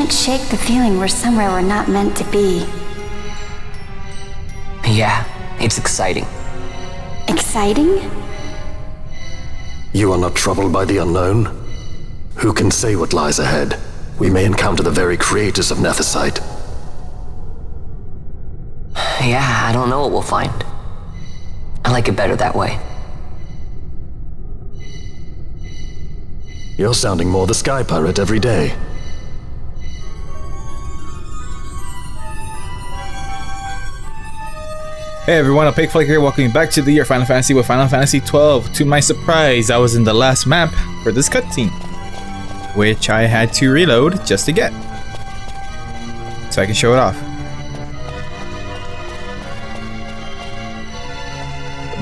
can't shake the feeling we're somewhere we're not meant to be. Yeah, it's exciting. Exciting? You are not troubled by the unknown? Who can say what lies ahead? We may encounter the very creators of Nethersite. Yeah, I don't know what we'll find. I like it better that way. You're sounding more the Sky Pirate every day. Hey everyone, Opaque Flake here, welcome back to the year Final Fantasy with Final Fantasy XII. To my surprise, I was in the last map for this cutscene, which I had to reload just to get, so I can show it off.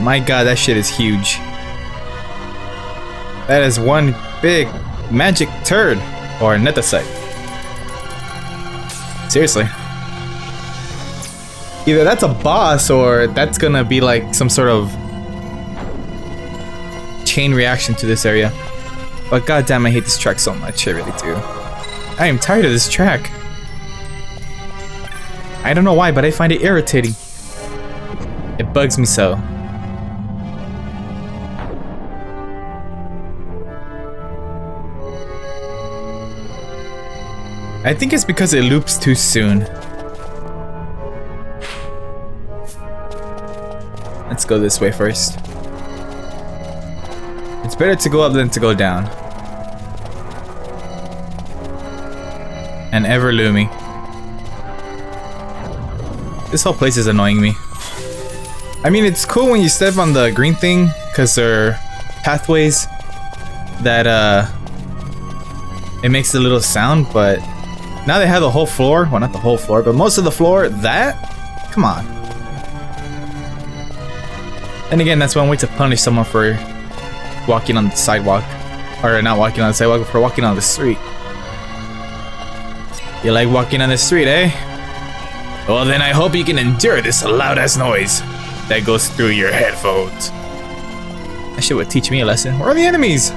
My god, that shit is huge. That is one big magic turd, or Nethersite. Seriously. Either that's a boss, or that's gonna be like some sort of chain reaction to this area. But goddamn, I hate this track so much. I really do. I am tired of this track. I don't know why, but I find it irritating. It bugs me so. I think it's because it loops too soon. Let's go this way first. It's better to go up than to go down. And ever looming. This whole place is annoying me. I mean, it's cool when you step on the green thing, because they're pathways that it makes a little sound, but now they have the whole floor. Well, not the whole floor, but most of the floor. That? Come on. And again, that's one way to punish someone for walking on the sidewalk. Or not walking on the sidewalk, for walking on the street. You like walking on the street, eh? Well then I hope you can endure this loud ass noise that goes through your headphones. That shit would teach me a lesson. Where are the enemies?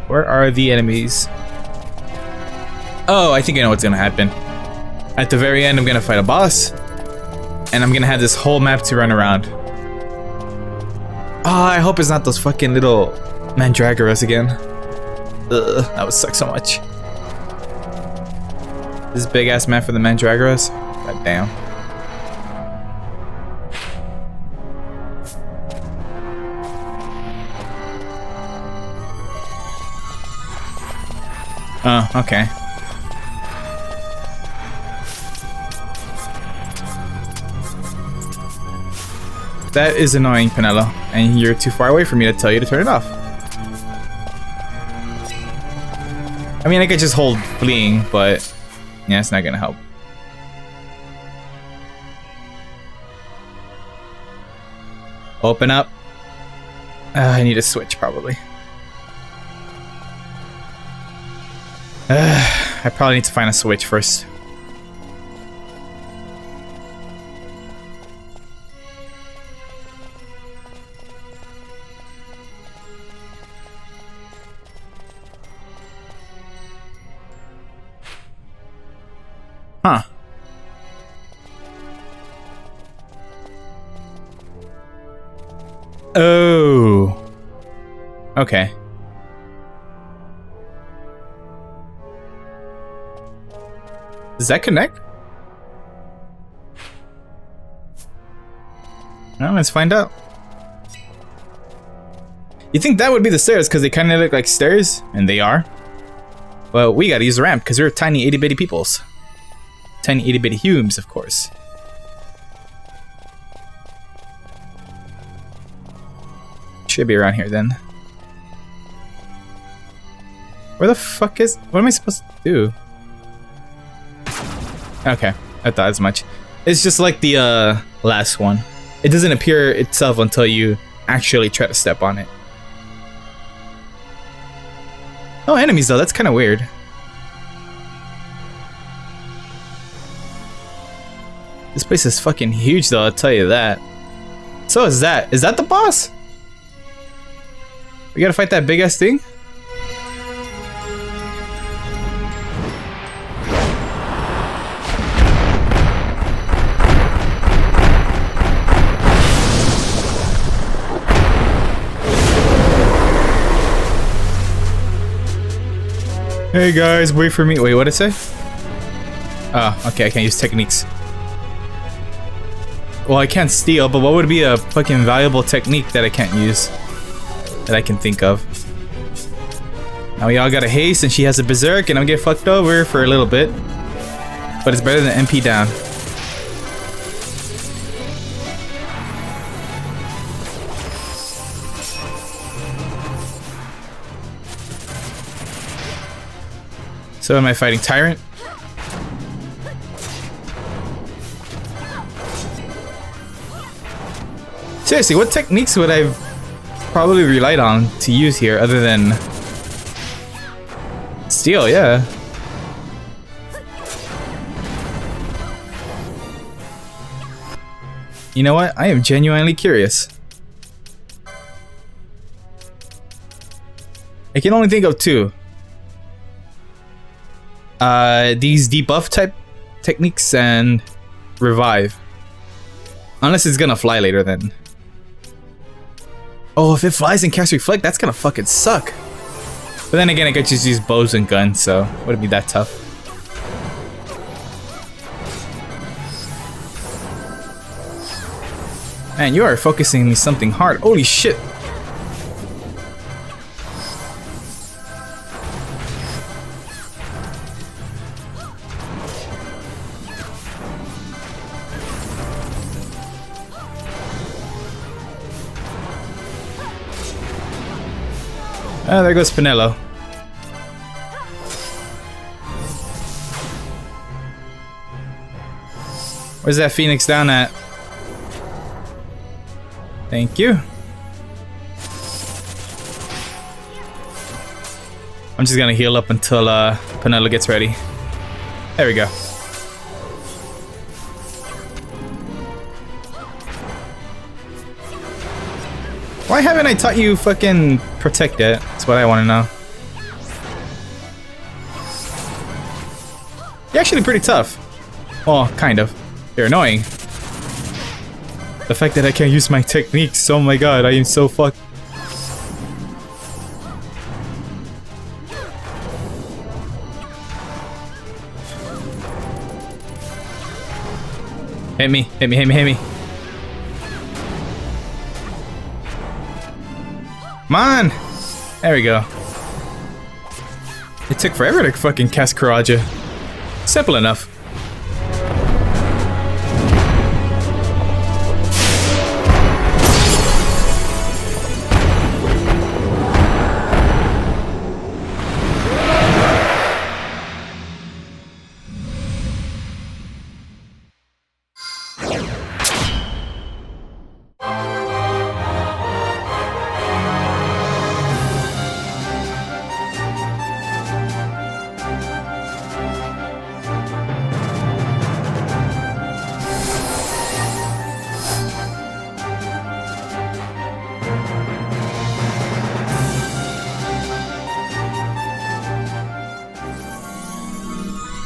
Where are the enemies? Oh, I think I know what's gonna happen. At the very end, I'm gonna fight a boss, and I'm gonna have this whole map to run around. Oh, I hope it's not those fucking little mandragoras again. Ugh, that would suck so much. This big ass map for the mandragoras? God damn. Oh, okay. That is annoying, Penelo, and you're too far away for me to tell you to turn it off. I mean, I could just hold fleeing, but yeah, it's not gonna help. Open up. I need a switch, probably. I probably need to find a switch first. Huh. Oh. Okay. Does that connect? Well, let's find out. You think that would be the stairs because they kind of look like stairs? And they are. Well, we gotta use the ramp because we're tiny itty bitty peoples. Tiny itty bitty humans, of course. Should be around here then. Where the fuck is... What am I supposed to do? Okay, I thought as much. It's just like the last one. It doesn't appear itself until you actually try to step on it. No enemies though, that's kind of weird. This place is fucking huge though, I'll tell you that. So is that the boss? We gotta fight that big ass thing? Hey guys, wait for me. Wait, what did it say? Oh, okay, I can't use techniques. Well, I can't steal, but what would be a fucking valuable technique that I can't use? That I can think of. Now we all got a haste and she has a berserk and I'm getting fucked over for a little bit. But it's better than MP down. So am I fighting Tyrant? Seriously, what techniques would I probably relied on to use here other than steal? Yeah. You know what? I am genuinely curious. I can only think of two. These debuff type techniques and revive. Unless it's gonna fly later then. Oh, if it flies and casts Reflect, that's gonna fucking suck. But then again, I could just use bows and guns, so it wouldn't be that tough. Man, you are focusing me something hard. Holy shit. Oh, there goes Pinello. Where's that Phoenix down at? Thank you. I'm just gonna heal up until Pinello gets ready. There we go. Why haven't I taught you fucking protect yet? That's what I want to know. You're actually pretty tough. Well, kind of. You're annoying. The fact that I can't use my techniques, oh my god, I am so fucked. Hit me, hit me, hit me, hit me. Come on! There we go. It took forever to fucking cast Karaja. Simple enough.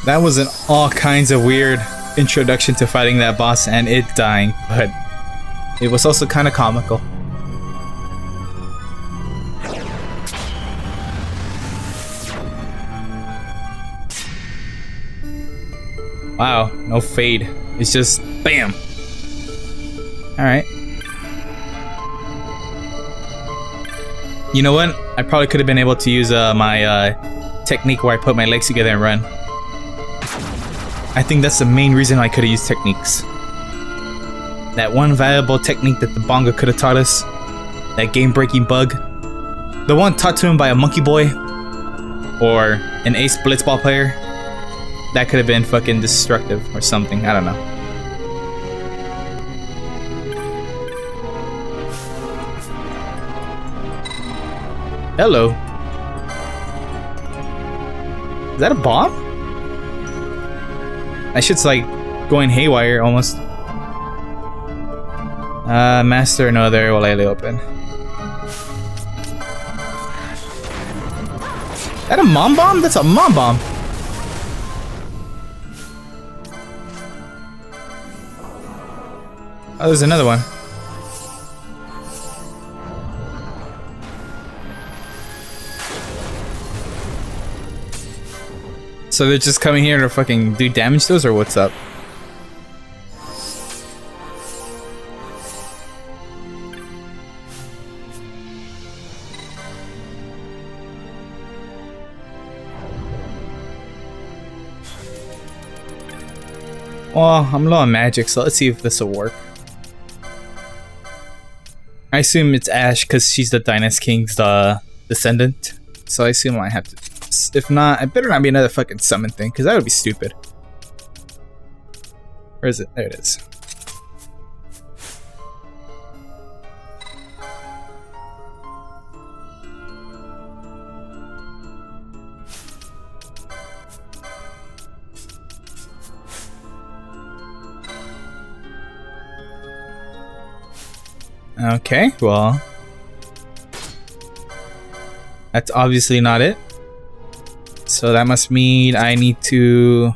That was an all kinds of weird introduction to fighting that boss and it dying, but it was also kind of comical. Wow, no fade. It's just BAM! Alright. You know what? I probably could have been able to use my technique where I put my legs together and run. I think that's the main reason I could have used techniques. That one valuable technique that the Bonga could have taught us. That game-breaking bug. The one taught to him by a monkey boy. Or an ace blitzball player. That could have been fucking destructive or something. I don't know. Hello. Is that a bomb? That shit's like going haywire almost. Master, no, there will likely open. That a mom bomb? That's a mom bomb. Oh, there's another one. So they're just coming here to fucking do damage to us, or what's up? Well, I'm low on magic, so let's see if this will work. I assume it's Ashe because she's the Dynast King's descendant. So I assume I have to. If not, it better not be another fucking summon thing, because that would be stupid. Where is it? There it is. Okay, well, that's obviously not it. So that must mean I need to...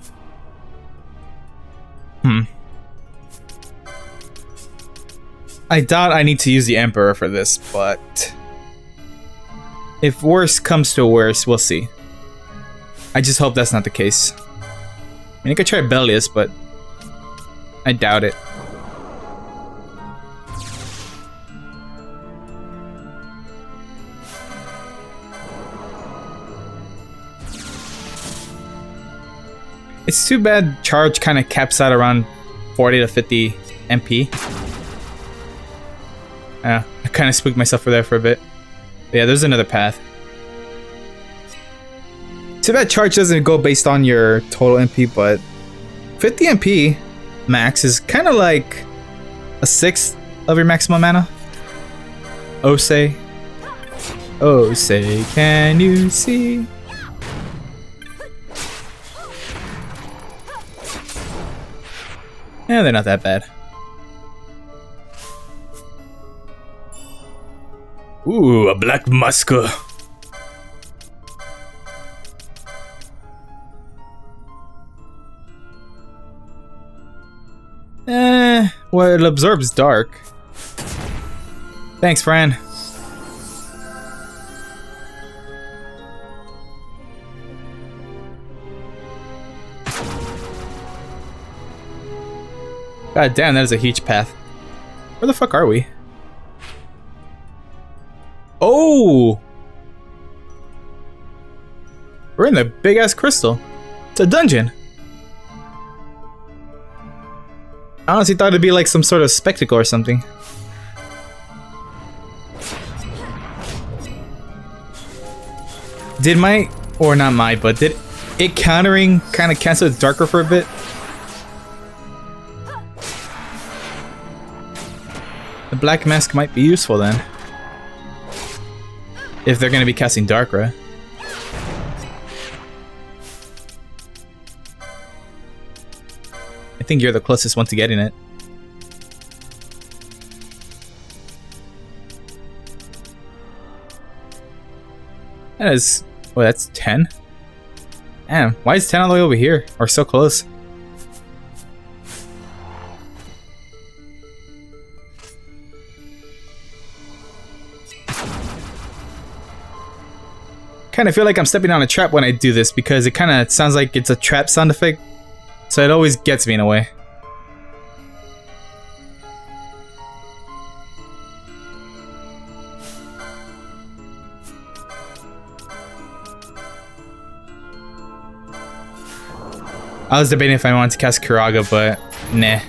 I doubt I need to use the Emperor for this, but... if worse comes to worse, we'll see. I just hope that's not the case. I mean, I could try Bellius, but... I doubt it. It's too bad charge kind of caps out around 40 to 50 MP. I kind of spooked myself for there for a bit. But yeah, there's another path. Too bad charge doesn't go based on your total MP, but 50 MP max is kind of like a sixth of your maximum mana. Oh say, can you see? Yeah, they're not that bad. Ooh, a black musker. Well, it absorbs dark. Thanks, Fran. God damn, that is a huge path. Where the fuck are we? Oh! We're in the big ass crystal. It's a dungeon. I honestly thought it'd be like some sort of spectacle or something. Did my, or not my, but did it countering kind of cancel its darker for a bit? The black mask might be useful then. If they're gonna be casting Darkra. I think you're the closest one to getting it. That is... oh, that's 10? Damn, why is 10 all the way over here? Or so close? Kind of feel like I'm stepping on a trap when I do this because it kind of sounds like it's a trap sound effect, so it always gets me in a way. I was debating if I wanted to cast Kuraga, but nah.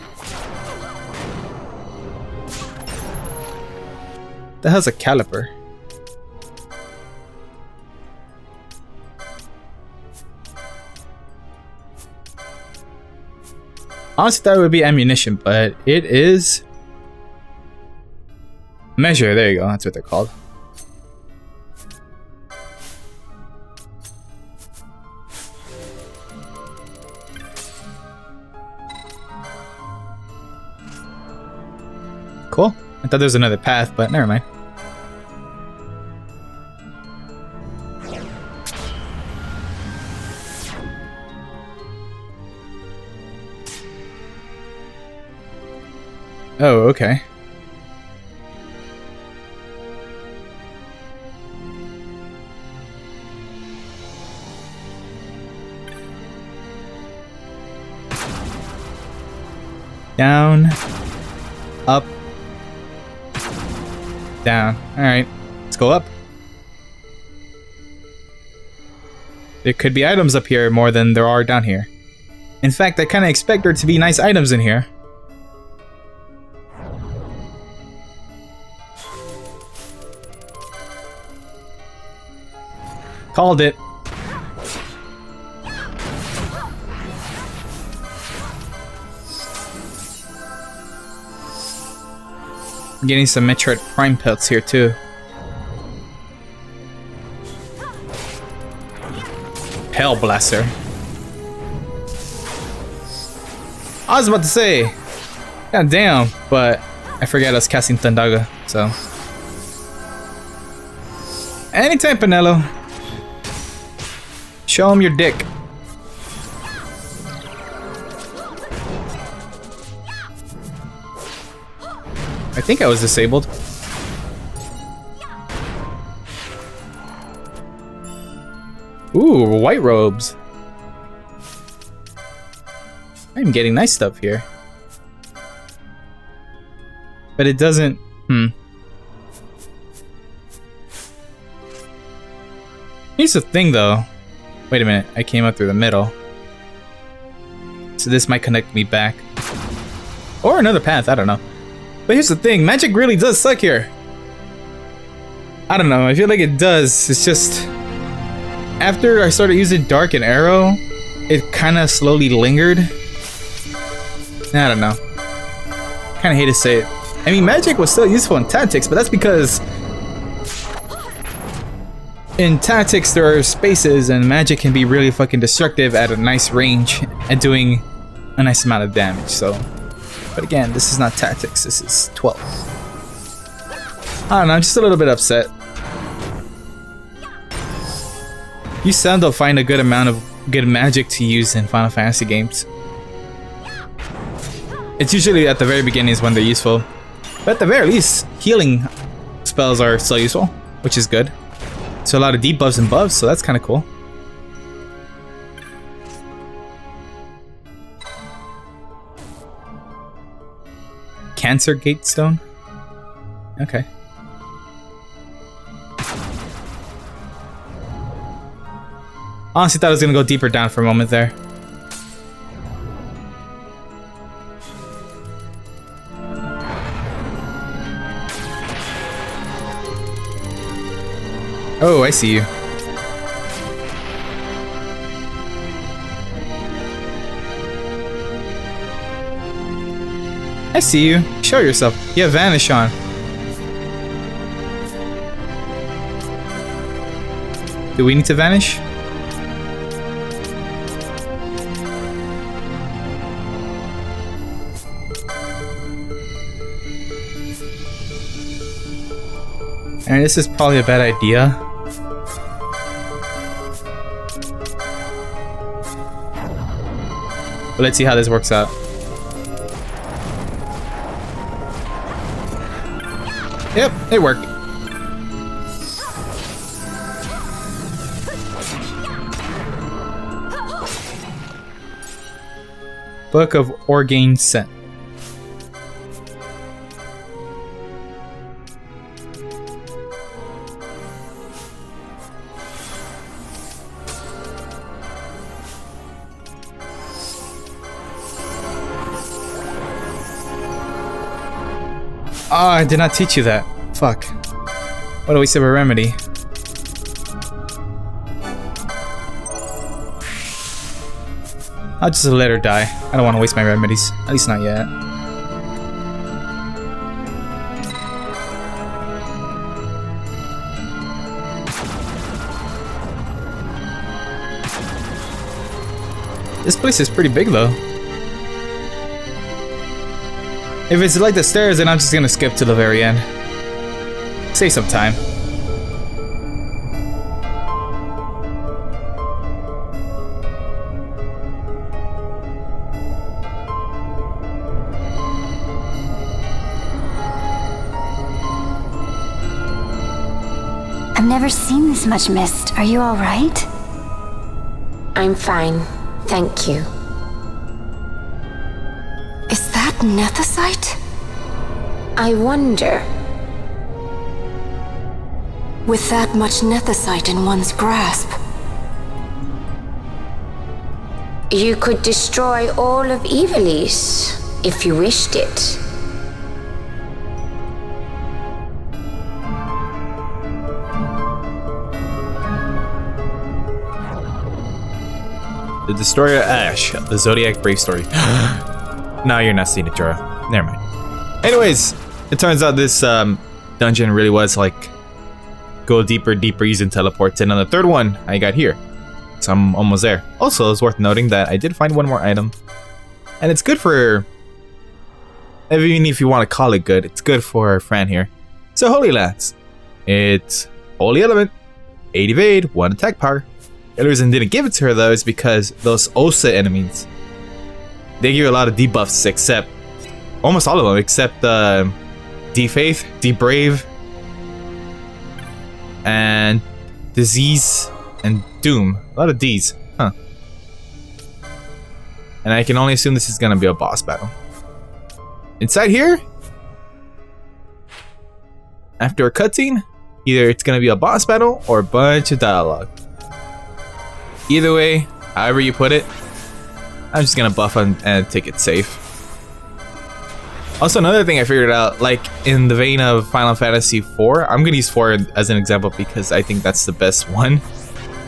The hell's a caliper? Honestly, thought it would be ammunition, but it is measure. There you go. That's what they're called. Cool. I thought there was another path, but never mind. Oh, okay. Down, up, down. Alright, let's go up. There could be items up here more than there are down here. In fact, I kind of expect there to be nice items in here. Called it. I'm getting some Metroid Prime pelts here too. Hell Blaster. I was about to say, god damn, but I forgot I was casting Thundaga, so. Anytime, Penelo. Show him your dick. I think I was disabled. Ooh, white robes. I'm getting nice stuff here. But it doesn't... Here's the thing though. Wait a minute, I came up through the middle. So this might connect me back. Or another path, I don't know. But here's the thing, magic really does suck here. I don't know, I feel like it does. It's just... After I started using Dark and Arrow, it kind of slowly lingered. I don't know. Kind of hate to say it. I mean, magic was still useful in Tactics, but that's because... In Tactics, there are spaces, and magic can be really fucking destructive at a nice range and doing a nice amount of damage, so... But again, this is not Tactics, this is 12. I don't know, I'm just a little bit upset. You seldom find a good amount of good magic to use in Final Fantasy games. It's usually at the very beginning is when they're useful. But at the very least, healing spells are still useful, which is good. So a lot of debuffs and buffs, so that's kind of cool. Cancer Gate Stone? Okay. Honestly thought I was gonna go deeper down for a moment there. Oh, I see you. I see you. Show yourself. You have Vanish on. Do we need to vanish? And this is probably a bad idea. But let's see how this works out. Yep, it worked. Book of Organe Scent. Oh, I did not teach you that. Fuck. What a waste of a remedy. I'll just let her die. I don't want to waste my remedies. At least not yet. This place is pretty big though. If it's like the stairs, then I'm just gonna skip to the very end. Save some time. I've never seen this much mist. Are you all right? I'm fine, thank you. Is that nethicite? I wonder. With that much nethicite in one's grasp. You could destroy all of Ivalice if you wished it. The Destroyer Ashe, the Zodiac Brave story. No, you're not seeing it, Jorah. Never mind. Anyways, it turns out this dungeon really was like go deeper using teleports. And on the third one, I got here. So I'm almost there. Also, it's worth noting that I did find one more item. And it's good for... even if you want to call it good, it's good for our friend here. So, Holy Lance. It's Holy Element, 8 evade, 1 attack power. The only reason I didn't give it to her though is because those Osa enemies, they give a lot of debuffs, except almost all of them, except Defaith, Debrave, and Disease and Doom. A lot of D's, huh? And I can only assume this is gonna be a boss battle. Inside here, after a cutscene, either it's gonna be a boss battle or a bunch of dialogue. Either way, however you put it, I'm just gonna buff and take it safe. Also, another thing I figured out, like in the vein of Final Fantasy IV, I'm gonna use 4 as an example because I think that's the best one.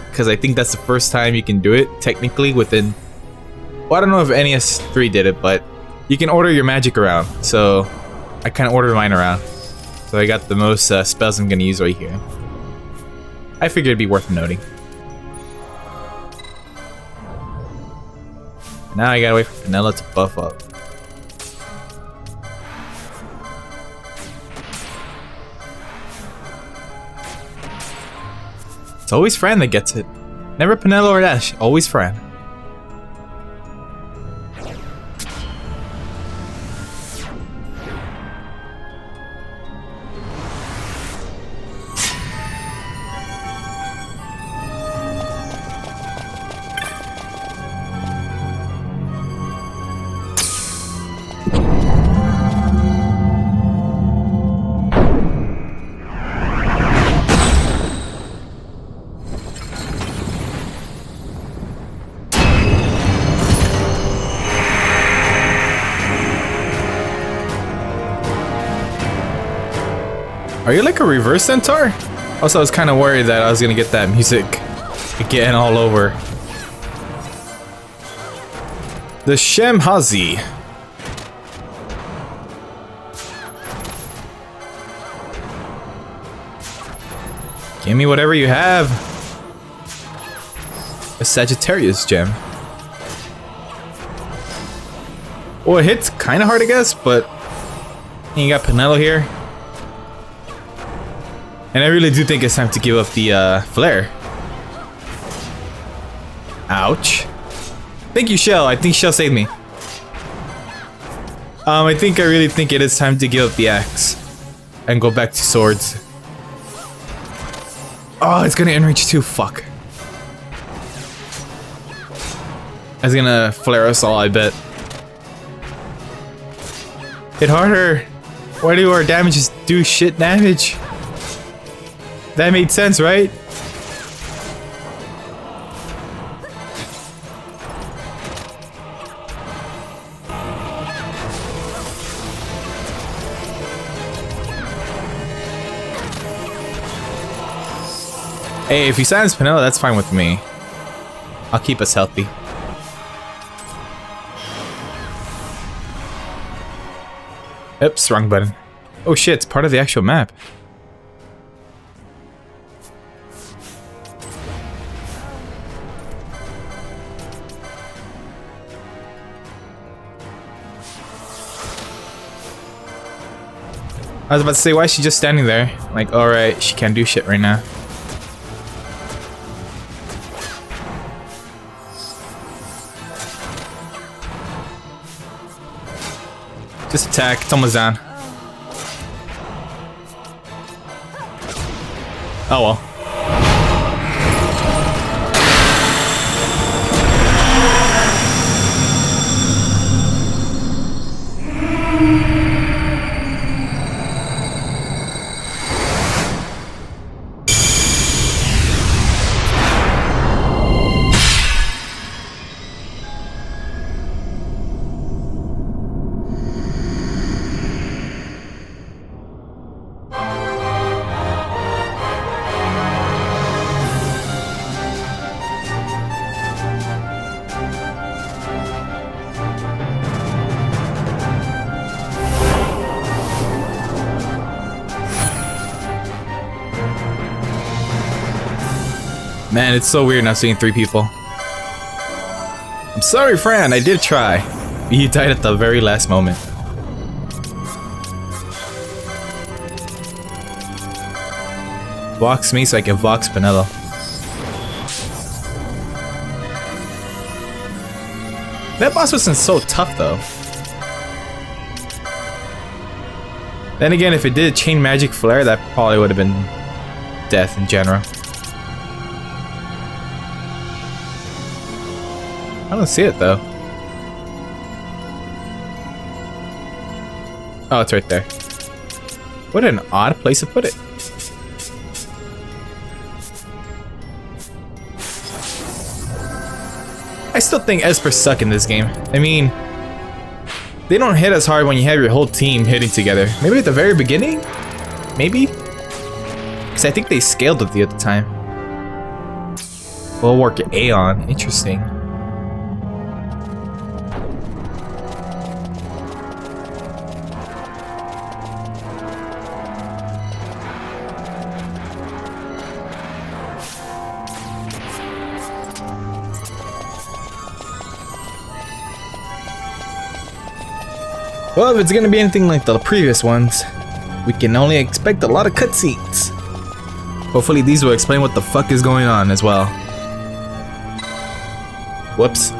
Because I think that's the first time you can do it, technically, within... Well, I don't know if NES 3 did it, but you can order your magic around. So, I kind of ordered mine around. So I got the most spells I'm gonna use right here. I figured it'd be worth noting. Now I gotta wait for Vanilla to buff up. It's always Fran that gets it. Never Penelo or Ashe, always Fran. Are you like a reverse centaur? Also, I was kind of worried that I was gonna get that music again all over. The Shemhazi. Give me whatever you have. A Sagittarius gem. Well, it hits kind of hard, I guess, but you got Penelo here. And I really do think it's time to give up the flare. Ouch. Thank you, Shell. I think Shell saved me. I really think it is time to give up the axe and go back to swords. Oh, it's gonna enrich too. Fuck. It's gonna flare us all, I bet. Hit harder. Why do our damages do shit damage? That made sense, right? Hey, if you silence Penelo, that's fine with me. I'll keep us healthy. Oops, wrong button. Oh shit, it's part of the actual map. I was about to say, why is she just standing there? Like, alright, she can't do shit right now. Like, alright, she can't do shit right now. Just attack, it's almost down. Oh well. Man, it's so weird not seeing 3 people. I'm sorry, Fran, I did try. You died at the very last moment. Vox me so I can Vox Pinello. That boss wasn't so tough though. Then again, if it did chain magic flare, that probably would have been death in general. I don't see it though. Oh, it's right there. What an odd place to put it. I still think Espers suck in this game. I mean, they don't hit as hard when you have your whole team hitting together. Maybe at the very beginning? Maybe? Because I think they scaled it the other time. Bulwark Aeon. Interesting. Well, if it's gonna be anything like the previous ones, we can only expect a lot of cutscenes. Hopefully these will explain what the fuck is going on as well. Whoops.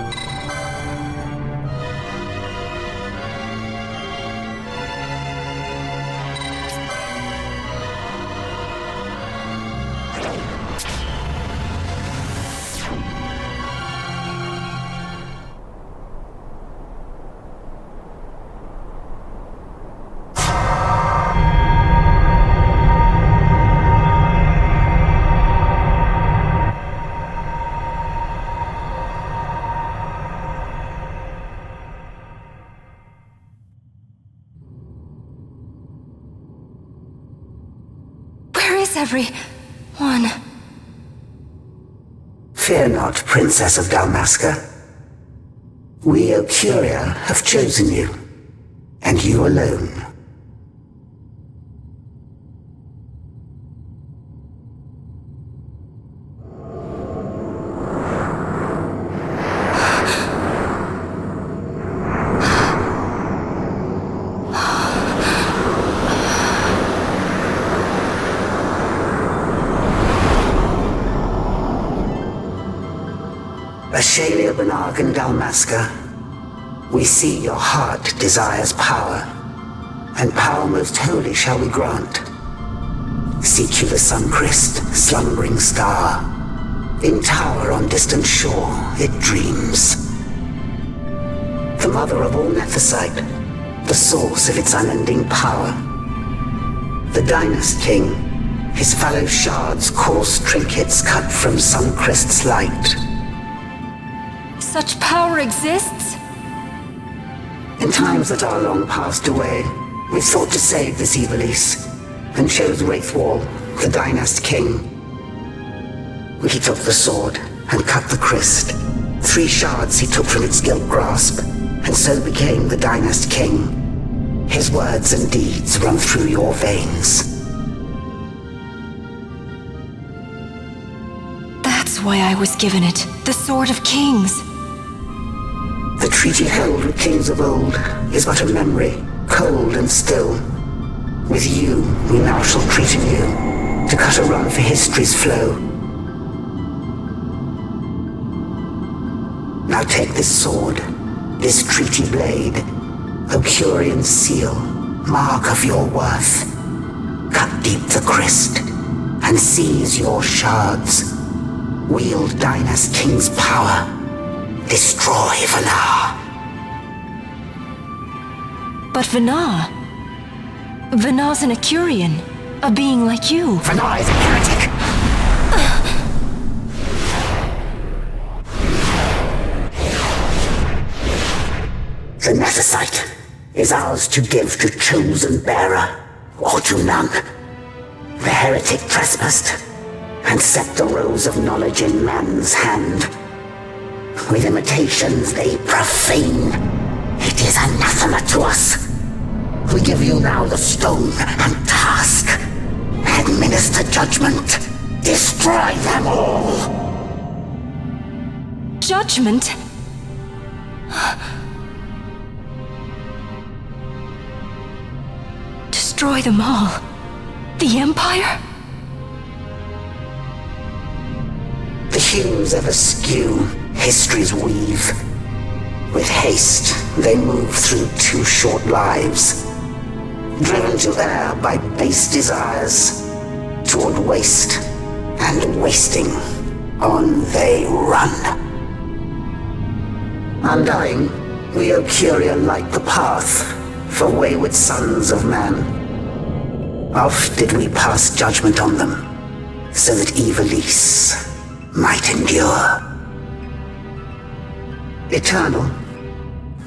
Everyone. Fear not, Princess of Dalmasca. We, Ocuria, have chosen you, and you alone. Ashe Benarg and Dalmasca, we see your heart desires power, and power most holy shall we grant. Seek you the sun-crest, slumbering star. In tower on distant shore, it dreams. The mother of all Nephesite, the source of its unending power. The Dynast King, his fallow shards coarse trinkets cut from sun-crest's light. Such power exists? In times that are long passed away, we sought to save this Ivalice, and chose Wraithwall, the Dynast King. He took the sword and cut the crest. 3 shards he took from its gilt grasp, and so became the Dynast King. His words and deeds run through your veins. That's why I was given it, the Sword of Kings. The treaty held with kings of old is but a memory, cold and still. With you, we now shall treat anew, to cut a run for history's flow. Now take this sword, this treaty blade, Ocurian seal, mark of your worth. Cut deep the crest, and seize your shards. Wield Dynas King's power. Destroy Vanar. But Vanar... Vanar's an Ocurian, a being like you. Vanar is a heretic. The Nephesite is ours to give to chosen bearer, or to none. The heretic trespassed, and set the rose of knowledge in man's hand. With imitations they profane. It is anathema to us. We give you now the stone and task. Administer judgment. Destroy them all. Judgment? Destroy them all? The Empire? The hues of askew, history's weave. With haste, they move through too short lives. Driven to err by base desires. Toward waste, and wasting, on they run. Undying, we Ocurian light the path for wayward sons of man. Oft did we pass judgment on them, so that Ivalice might endure. Eternal,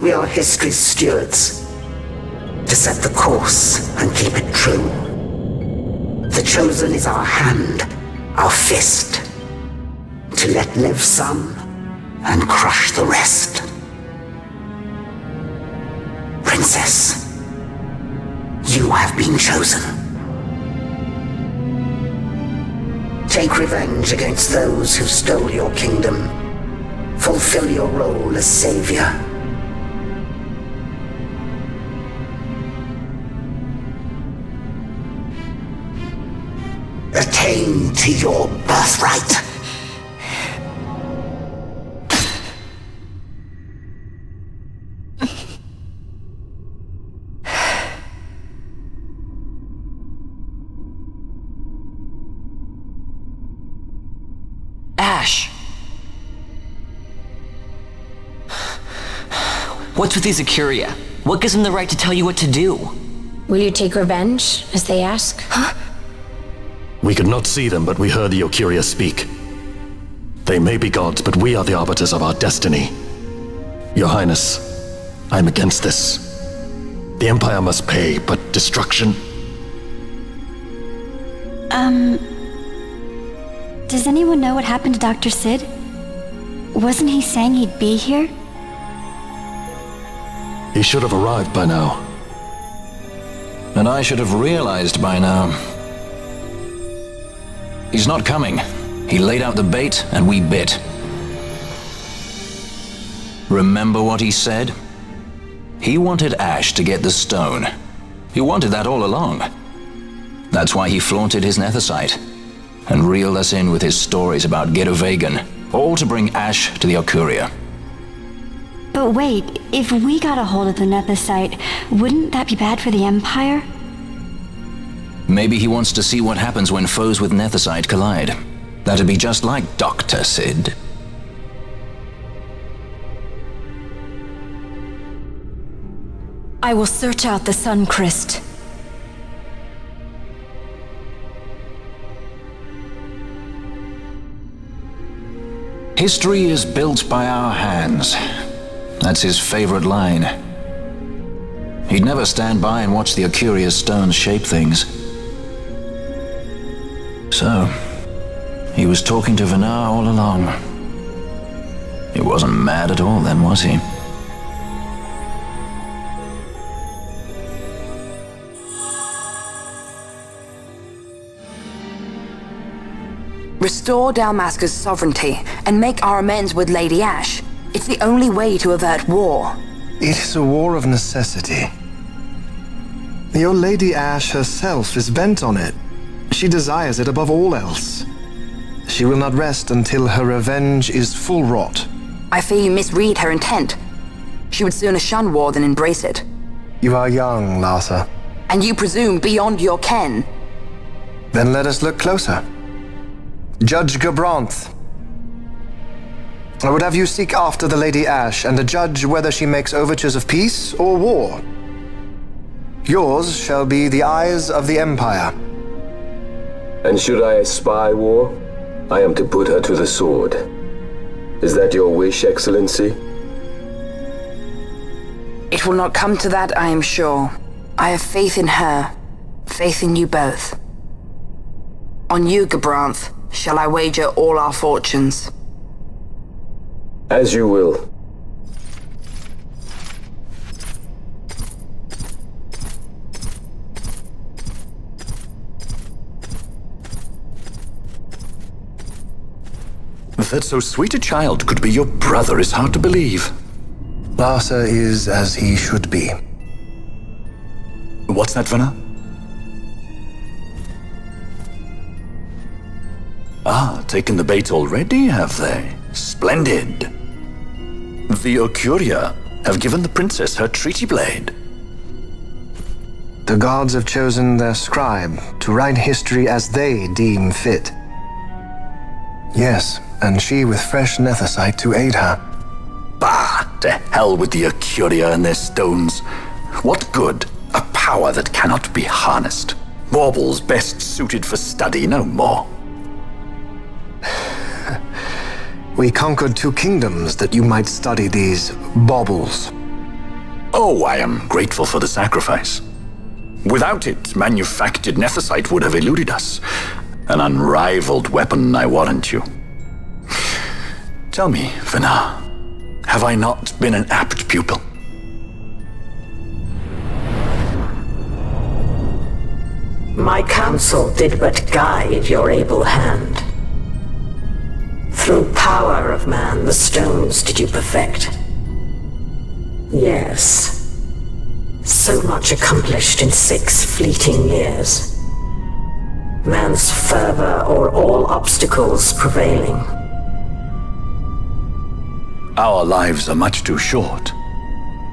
we are history's stewards, to set the course and keep it true. The chosen is our hand, our fist, to let live some and crush the rest. Princess, you have been chosen. Take revenge against those who stole your kingdom. Fulfill your role as savior. Attain to your birthright. Ashe! What's with these Acuria? What gives them the right to tell you what to do? Will you take revenge, as they ask? Huh? We could not see them, but we heard the Ocuria speak. They may be gods, but we are the arbiters of our destiny. Your Highness, I am against this. The Empire must pay, but destruction? Does anyone know what happened to Dr. Sid? Wasn't he saying he'd be here? He should have arrived by now. And I should have realized by now. He's not coming. He laid out the bait, and we bit. Remember what he said? He wanted Ashe to get the stone. He wanted that all along. That's why he flaunted his Nephesite, and reeled us in with his stories about Vegan, all to bring Ashe to the Ocuria. But wait, if we got a hold of the Nephesite, wouldn't that be bad for the Empire? Maybe he wants to see what happens when foes with Nephesite collide. That'd be just like Dr. Sid. I will search out the Sun Crest. History is built by our hands. That's his favorite line. He'd never stand by and watch the Ocuria's stones shape things. So, he was talking to Vanar all along. He wasn't mad at all then, was he? Restore Dalmasca's sovereignty and make our amends with Lady Ashe. It's the only way to avert war. It is a war of necessity. Your Lady Ashe herself is bent on it. She desires it above all else. She will not rest until her revenge is full wrought. I fear you misread her intent. She would sooner shun war than embrace it. You are young, Larsa. And you presume beyond your ken. Then let us look closer. Judge Gabranth. I would have you seek after the Lady Ashe and judge whether she makes overtures of peace or war. Yours shall be the eyes of the Empire. And should I spy war, I am to put her to the sword. Is that your wish, Excellency? It will not come to that, I am sure. I have faith in her, faith in you both. On you, Gabranth, shall I wager all our fortunes. As you will. That so sweet a child could be your brother is hard to believe. Larsa is as he should be. What's that, Vena? Ah, taken the bait already, have they? Splendid. The Ocuria have given the princess her treaty blade. The gods have chosen their scribe to write history as they deem fit. Yes, and she with fresh nethicite to aid her. Bah! To hell with the Ocuria and their stones. What good? A power that cannot be harnessed. Baubles best suited for study, no more. We conquered 2 kingdoms that you might study these baubles. Oh, I am grateful for the sacrifice. Without it, manufactured nethicite would have eluded us. An unrivaled weapon, I warrant you. Tell me, Vena, have I not been an apt pupil? My counsel did but guide your able hand. Through power of man, the stones did you perfect. Yes. So much accomplished in 6 fleeting years. Man's fervor o'er all obstacles prevailing. Our lives are much too short.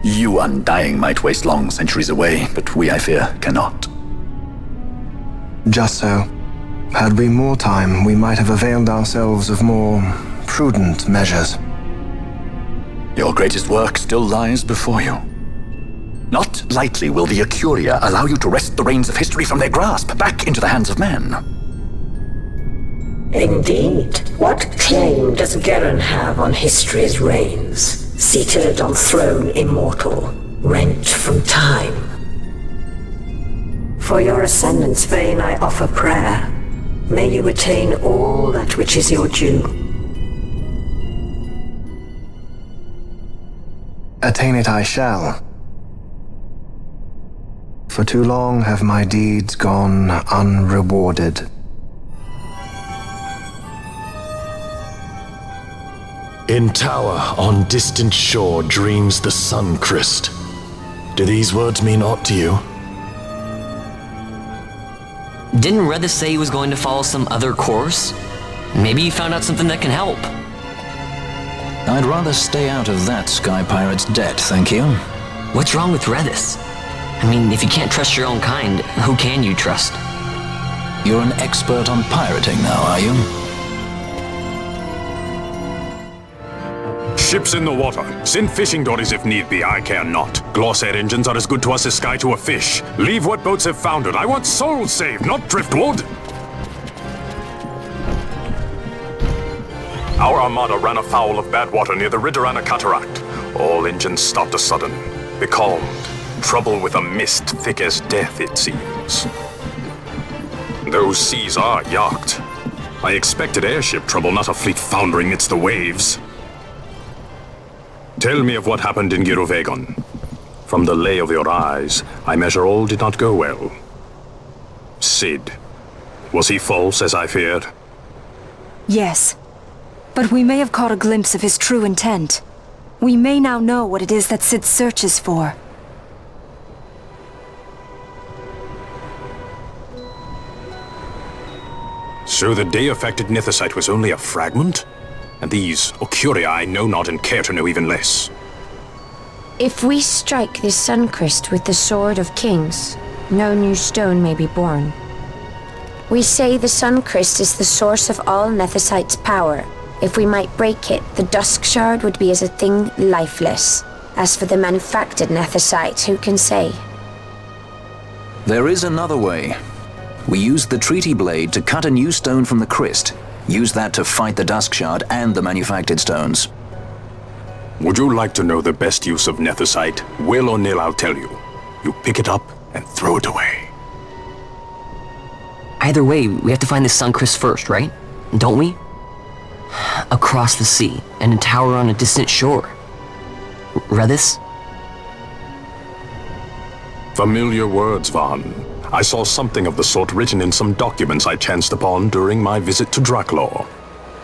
You undying might waste long centuries away, but we, I fear, cannot. Just so. Had we more time, we might have availed ourselves of more prudent measures. Your greatest work still lies before you. Not lightly will the Ocuria allow you to wrest the reins of history from their grasp, back into the hands of men. Indeed. What claim does Geren have on history's reins, seated on throne immortal, rent from time? For your ascendant's vein I offer prayer. May you attain all that which is your due. Attain it I shall. For too long have my deeds gone unrewarded. In tower on distant shore dreams the sun Christ. Do these words mean aught to you? Didn't Redis say he was going to follow some other course? Maybe he found out something that can help. I'd rather stay out of that Sky Pirate's debt, thank you. What's wrong with Redis? I mean, if you can't trust your own kind, who can you trust? You're an expert on pirating now, are you? Ships in the water. Send fishing dories if need be, I care not. Glossair engines are as good to us as sky to a fish. Leave what boats have foundered. I want souls saved, not driftwood. Our armada ran afoul of bad water near the Ridorana Cataract. All engines stopped a sudden. Becalmed. Trouble with a mist thick as death, it seems. Those seas are yacht. I expected airship trouble, not a fleet foundering amidst the waves. Tell me of what happened in Girovegon. From the lay of your eyes, I measure all did not go well. Cid. Was he false, as I feared? Yes. But we may have caught a glimpse of his true intent. We may now know what it is that Cid searches for. So the day-affected nethicite was only a fragment? And these Ocuria I know not and care to know even less. If we strike this Suncrest with the Sword of Kings, no new stone may be born. We say the Suncrest is the source of all nethicite's power. If we might break it, the Dusk Shard would be as a thing lifeless. As for the manufactured nethicite, who can say? There is another way. We used the treaty blade to cut a new stone from the Christ. Use that to fight the Dusk Shard and the manufactured stones. Would you like to know the best use of nethicite? Will or nil, I'll tell you. You pick it up and throw it away. Either way, we have to find the Suncrest first, right? Don't we? Across the sea, and a tower on a distant shore. Read this? Familiar words, Vaughn. I saw something of the sort written in some documents I chanced upon during my visit to Draklor.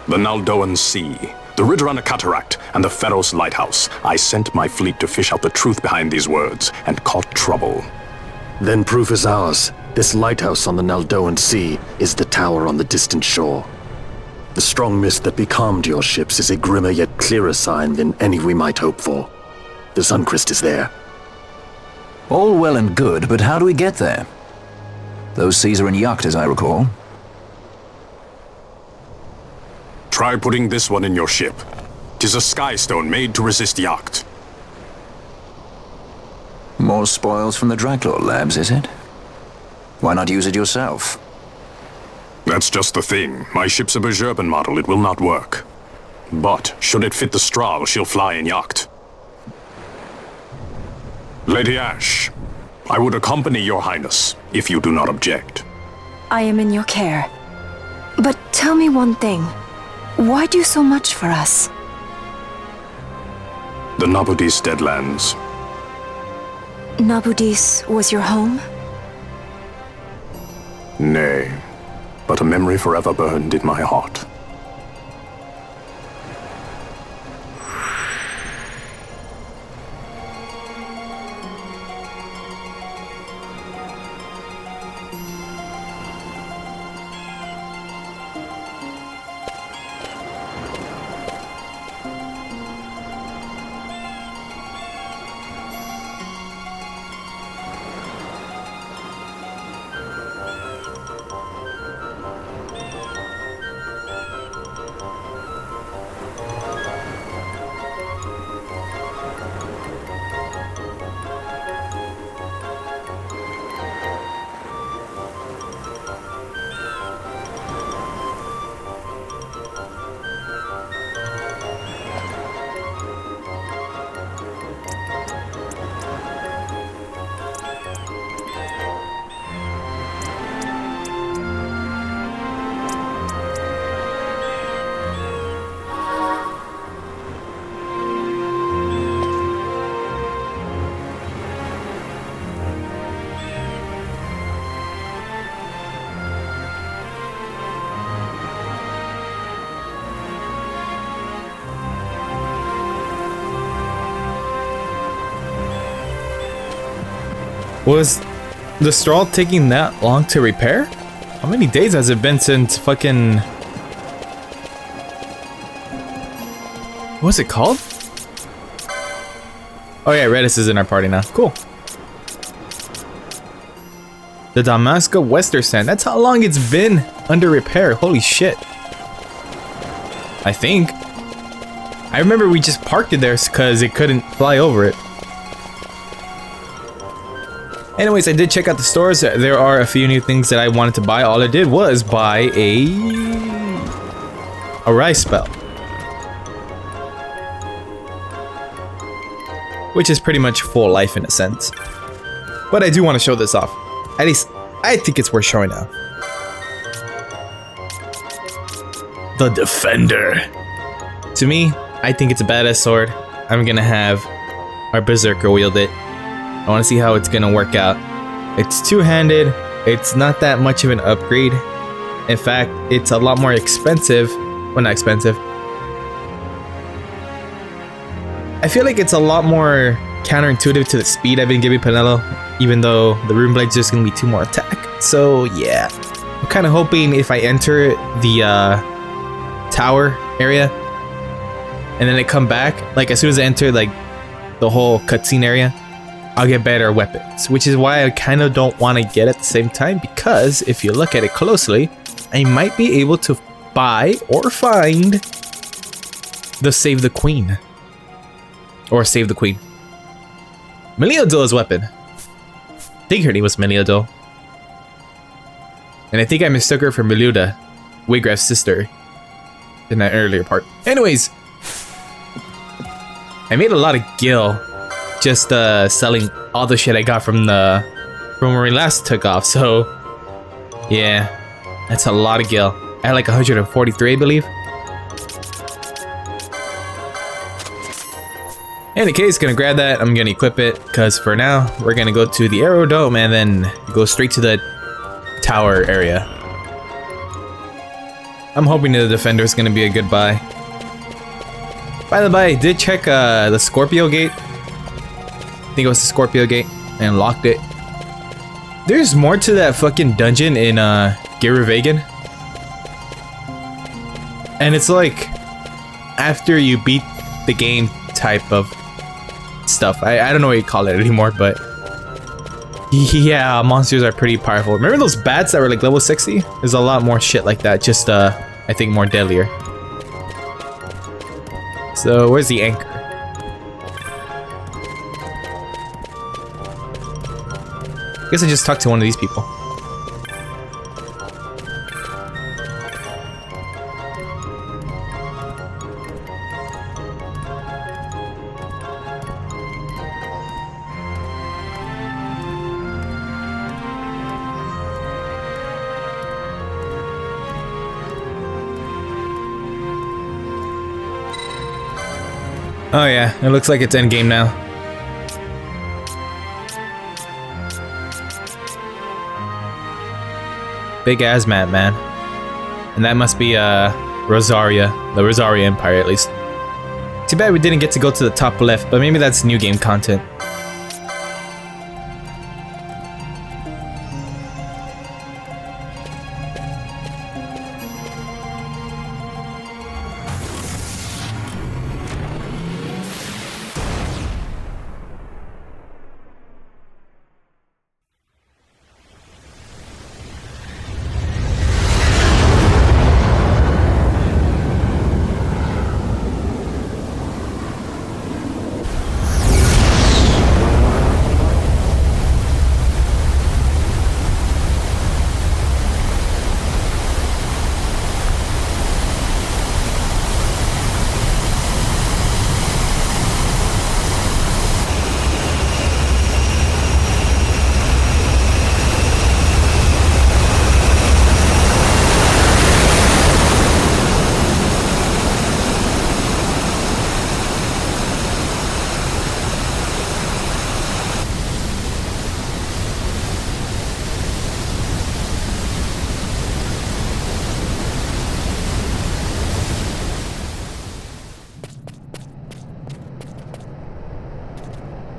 The Naldoan Sea, the Ridorana Cataract, and the Pharos Lighthouse. I sent my fleet to fish out the truth behind these words, and caught trouble. Then proof is ours. This lighthouse on the Naldoan Sea is the tower on the distant shore. The strong mist that becalmed your ships is a grimmer yet clearer sign than any we might hope for. The Suncrest is there. All well and good, but how do we get there? Those seas are in Yacht, as I recall. Try putting this one in your ship. 'Tis a sky stone made to resist Yacht. More spoils from the Draklor labs, is it? Why not use it yourself? That's just the thing. My ship's a Bergerben model, it will not work. But, should it fit the Strahl, she'll fly in Yacht. Lady Ashe, I would accompany your highness, if you do not object. I am in your care. But tell me one thing. Why do so much for us? The Nabudis Deadlands. Nabudis was your home? Nay, but a memory forever burned in my heart. Was the Strahl taking that long to repair? How many days has it been since fucking... What's it called? Oh yeah, Redis is in our party now. Cool. The Damaska Westerstand. That's how long it's been under repair. Holy shit. I think. I remember we just parked it there because it couldn't fly over it. Anyways, I did check out the stores. There are a few new things that I wanted to buy. All I did was buy a Rise spell, which is pretty much full life in a sense. But I do want to show this off. At least, I think it's worth showing off. The Defender. To me, I think it's a badass sword. I'm gonna have our Berserker wield it. I want to see how it's gonna work out. It's two-handed. It's not that much of an upgrade. In fact, it's a lot more expensive. Well, not expensive. I feel like it's a lot more counterintuitive to the speed I've been giving Penelo, even though the Rune Blade's just gonna be 2 more attack. So yeah. I'm kind of hoping if I enter the tower area and then I come back, like as soon as I enter like the whole cutscene area, I'll get better weapons, which is why I kind of don't want to get at the same time, because if you look at it closely, I might be able to buy or find the Save the Queen. Or Save the Queen. Meliodil's weapon. I think her name was Meliodil. And I think I mistook her for Meluda, Wigraf's sister, in that earlier part. Anyways, I made a lot of gil just selling all the shit I got from when we last took off. So yeah, that's a lot of gil. I had like 143, I believe. In any case, gonna grab that. I'm gonna equip it because for now we're gonna go to the Aerodome and then go straight to the tower area. I'm hoping the Defender is gonna be a good buy. By the way, I did check the Scorpio Gate. I think it was the Scorpio Gate and locked it. There's more to that fucking dungeon in Giruvegan. And it's like after you beat the game type of stuff. I don't know what you call it anymore, but yeah, monsters are pretty powerful. Remember those bats that were like level 60? There's a lot more shit like that, just I think more deadlier. So where's the anchor? I guess I just talked to one of these people. Oh yeah, it looks like it's endgame now. Big ass map, man. And that must be Rosaria, the Rosaria Empire at least. Too bad we didn't get to go to the top left, but maybe that's new game content.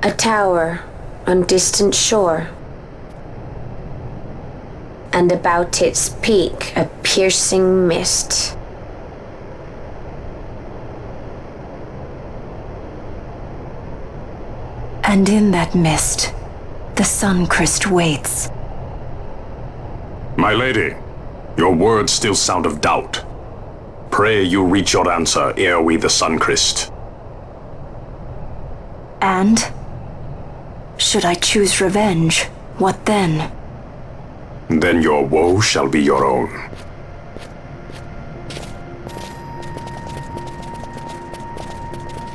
A tower on distant shore, and about its peak a piercing mist. And in that mist, the Suncrest waits. My lady, your words still sound of doubt. Pray you reach your answer ere we the Suncrest. And? Should I choose revenge, what then? Then your woe shall be your own.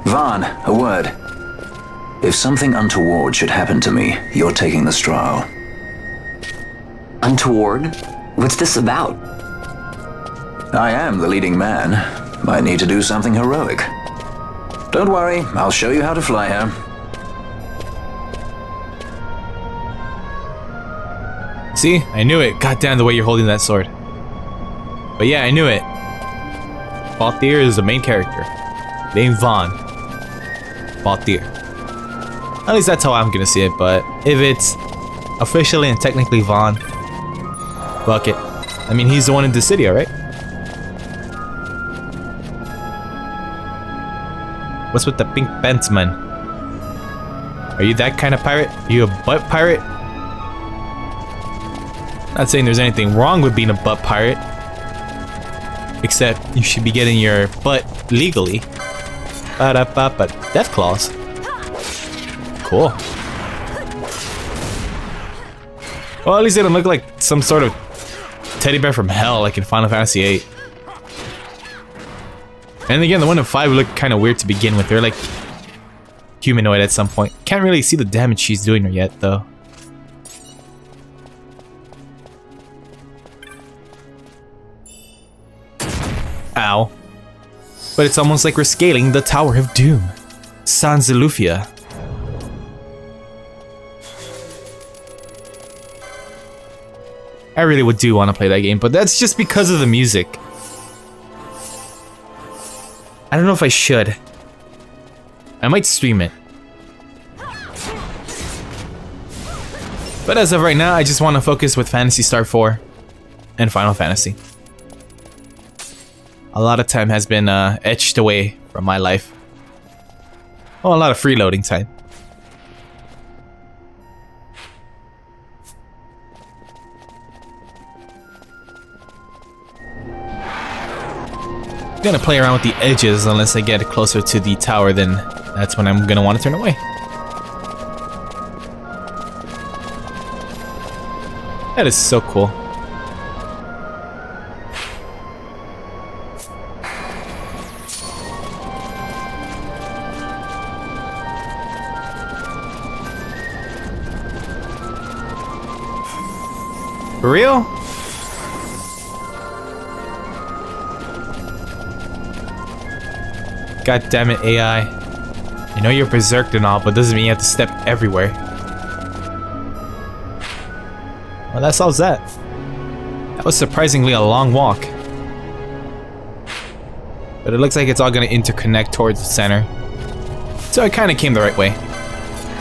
Vaughn, a word. If something untoward should happen to me, you're taking the straw. Untoward? What's this about? I am the leading man. Might need to do something heroic. Don't worry, I'll show you how to fly her. See? I knew it. God damn the way you're holding that sword. But yeah, I knew it. Balthier is the main character. Named Vaughn. Balthier. At least that's how I'm gonna see it, but if it's officially and technically Vaughn, fuck it. I mean, he's the one in Dissidia, right? What's with the pink pants, man? Are you that kind of pirate? Are you a butt pirate? Not saying there's anything wrong with being a butt pirate. Except you should be getting your butt legally. Ba-da-ba-ba. Death claws. Cool. Well, at least they don't look like some sort of teddy bear from hell like in Final Fantasy VIII. And again, the one in 5 looked kind of weird to begin with. They're like humanoid at some point. Can't really see the damage she's doing her yet, though. Ow. But it's almost like we're scaling the Tower of Doom. San Zalufia. I really do want to play that game, but that's just because of the music. I don't know if I should. I might stream it. But as of right now, I just want to focus with Phantasy Star 4 and Final Fantasy. A lot of time has been etched away from my life. Oh, a lot of freeloading time. I'm gonna play around with the edges unless I get closer to the tower, then that's when I'm gonna want to turn away. That is so cool. For real? God damn it, AI. I know you're berserked and all, but doesn't mean you have to step everywhere. Well, that solves that. That was surprisingly a long walk. But it looks like it's all gonna interconnect towards the center. So I kinda came the right way.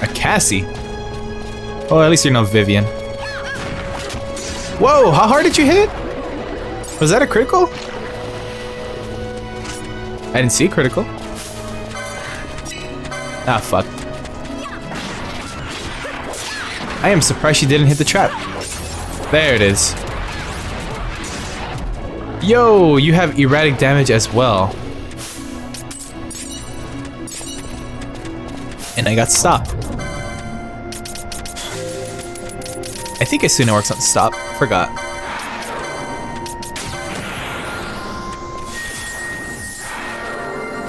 A Cassie? Oh, at least you're not Vivian. Whoa, how hard did you hit? Was that a critical? I didn't see a critical. Ah, fuck. I am surprised she didn't hit the trap. There it is. Yo, you have erratic damage as well. And I got stopped. I think Asuna works on stop. Forgot.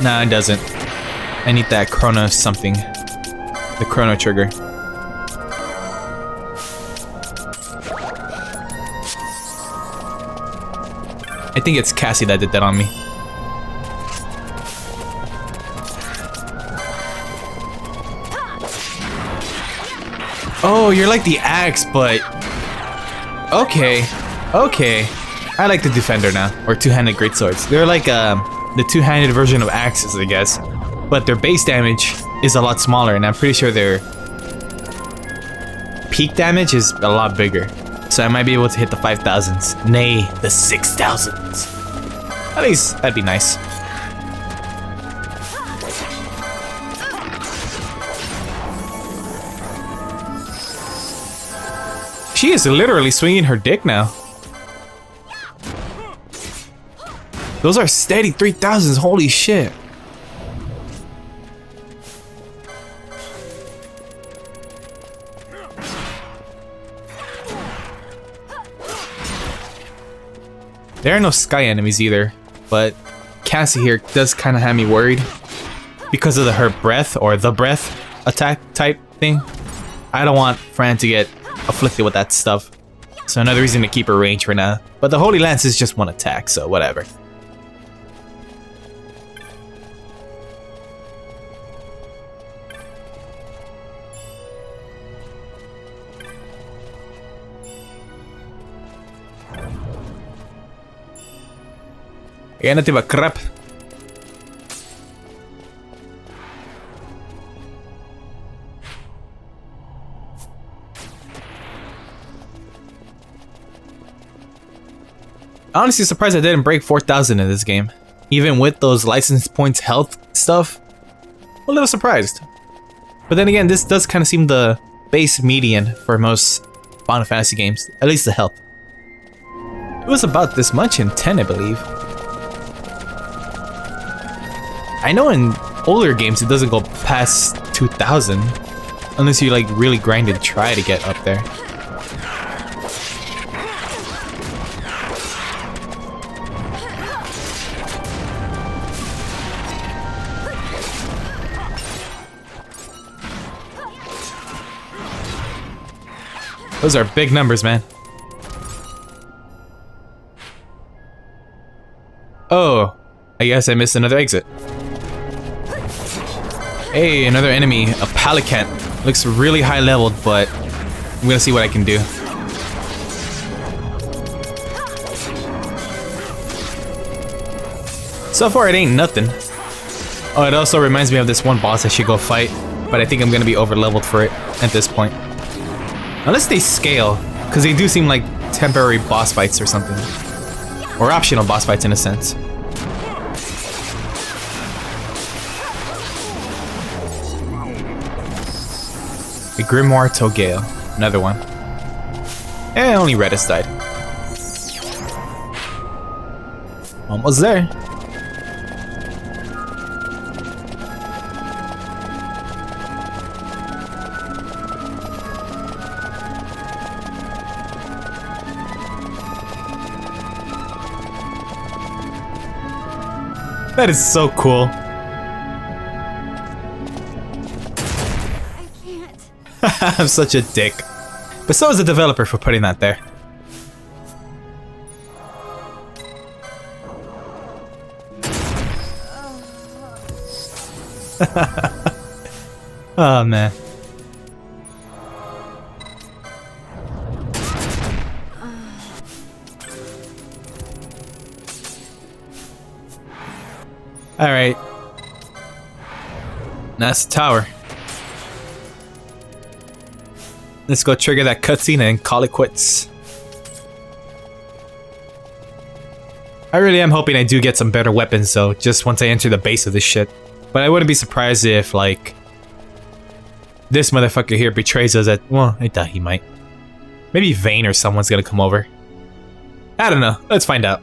Nah, it doesn't. I need that chrono something. The chrono trigger. I think it's Cassie that did that on me. Oh, you're like the axe, but... Okay. Okay. I like the defender now. Or two-handed greatswords. They're like the two-handed version of axes, I guess. But their base damage is a lot smaller, and I'm pretty sure their peak damage is a lot bigger. So I might be able to hit the 5,000s. Nay, the 6,000s. At least, that'd be nice. She is literally swinging her dick now. Those are steady 3,000s, holy shit. There are no sky enemies either, but Cassie here does kind of have me worried because of her breath or the breath attack type thing. I don't want Fran to get afflicted with that stuff, so another reason to keep her range for now. But the Holy Lance is just one attack, so whatever. Kaya na diba crap. Honestly surprised I didn't break 4,000 in this game. Even with those license points health stuff. A little surprised. But then again, this does kind of seem the base median for most Final Fantasy games. At least the health. It was about this much in 10, I believe. I know in older games it doesn't go past 2,000. Unless you like really grind and try to get up there. Those are big numbers, man. Oh, I guess I missed another exit. Hey, another enemy, a Palicant. Looks really high leveled, but I'm gonna see what I can do. So far, it ain't nothing. Oh, it also reminds me of this one boss I should go fight, but I think I'm gonna be over leveled for it at this point. Unless they scale, because they do seem like temporary boss fights or something. Or optional boss fights in a sense. A Grimoire Togale. Another one. Eh, only Redis died. Almost there. That is so cool. I can't. I'm such a dick. But so is the developer for putting that there. Oh man. Alright. That's the tower. Let's go trigger that cutscene and call it quits. I really am hoping I do get some better weapons though, just once I enter the base of this shit. But I wouldn't be surprised if, like, this motherfucker here betrays us at... Well, I thought he might. Maybe Vayne or someone's gonna come over. I don't know. Let's find out.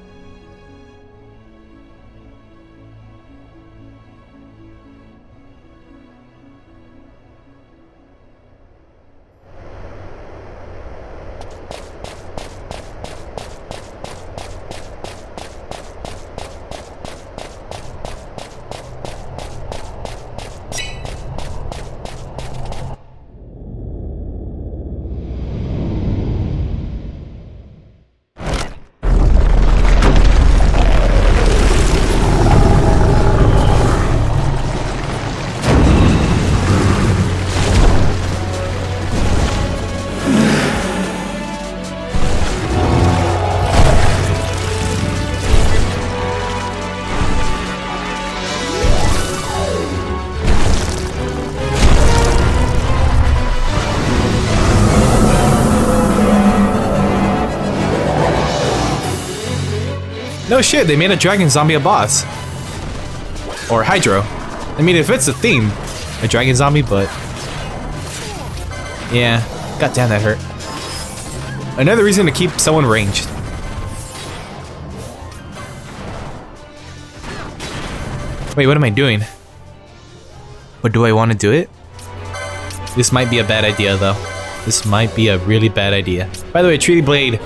No shit, they made a dragon zombie a boss. Or Hydro. I mean, it fits the theme. A dragon zombie, but... Yeah, goddamn that hurt. Another reason to keep someone ranged. Wait, what am I doing? Or do I want to do it? This might be a bad idea, though. This might be a really bad idea. By the way, Treaty Blade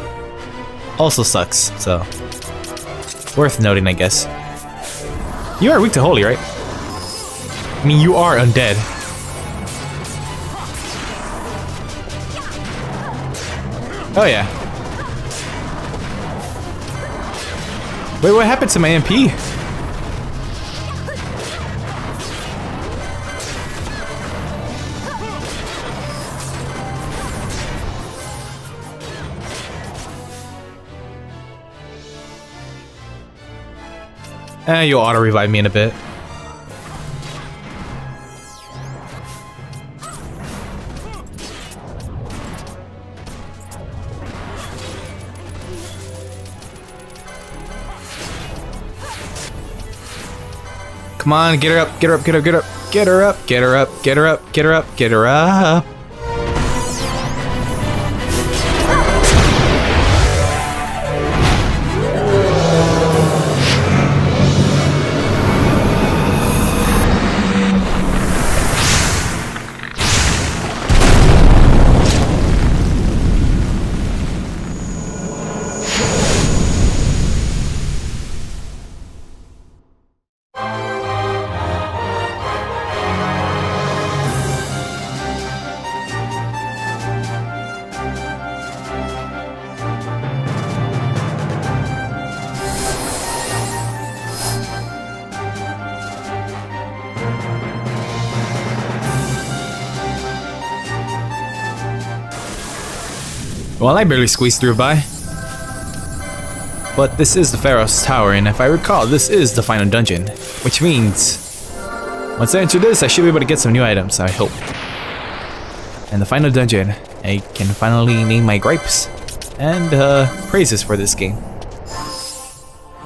also sucks, so... Worth noting, I guess. You are weak to holy, right? I mean, you are undead. Oh yeah. Wait, what happened to my MP? You'll auto-revive me in a bit. Come on, get her up, get her up, get her, get her up, get her up, get her up, get her up, get her up, get her up. Well, I barely squeezed through by. But this is the Pharaoh's Tower, and if I recall, this is the final dungeon. Which means, once I enter this, I should be able to get some new items, I hope. And the final dungeon, I can finally name my gripes and praises for this game.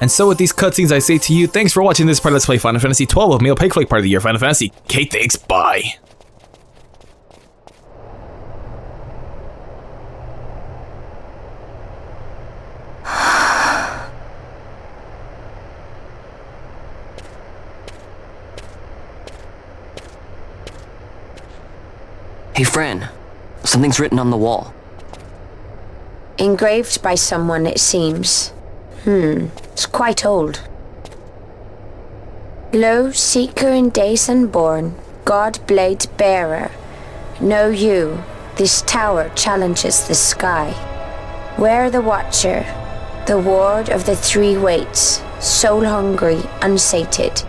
And so with these cutscenes, I say to you, thanks for watching this part of Let's Play Final Fantasy XII of me, Opaque Flake, part of the year Final Fantasy. Okay, thanks, bye. Hey, Fran. Something's written on the wall. Engraved by someone, it seems. It's quite old. Lo, seeker in days unborn, God-blade bearer, know you, this tower challenges the sky. Where the watcher, the ward of the three waits, soul-hungry, unsated.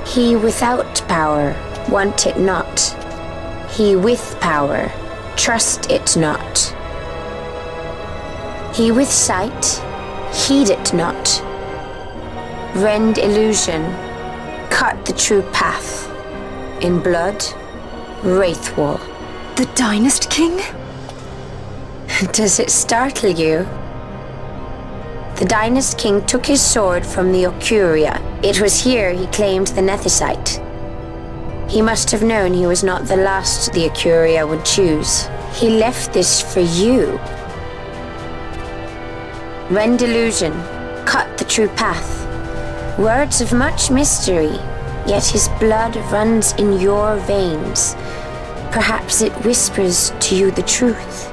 He without power, want it not. He with power, trust it not. He with sight, heed it not. Rend illusion, cut the true path. In blood, Wraithwall. The Dynast King? Does it startle you? The Dynast King took his sword from the Ocuria. It was here he claimed the Nethicite. He must have known he was not the last the Ocuria would choose. He left this for you. Rend illusion, cut the true path. Words of much mystery, yet his blood runs in your veins. Perhaps it whispers to you the truth.